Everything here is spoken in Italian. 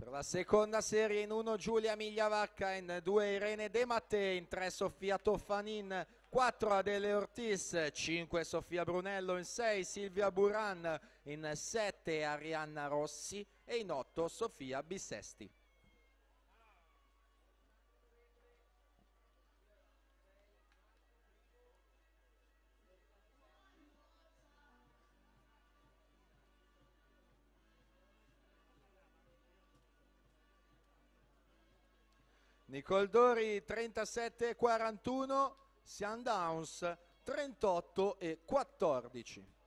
Per la seconda serie in 1 Giulia Migliavacca, in 2 Irene De Mattei, in 3 Sofia Toffanin, 4 Adele Ortiz, 5 Sofia Brunello, in 6 Silvia Buran, in 7 Arianna Rossi e in 8 Sofia Bissesti. Nicole Dori 37-41, Sian Downs 38-14.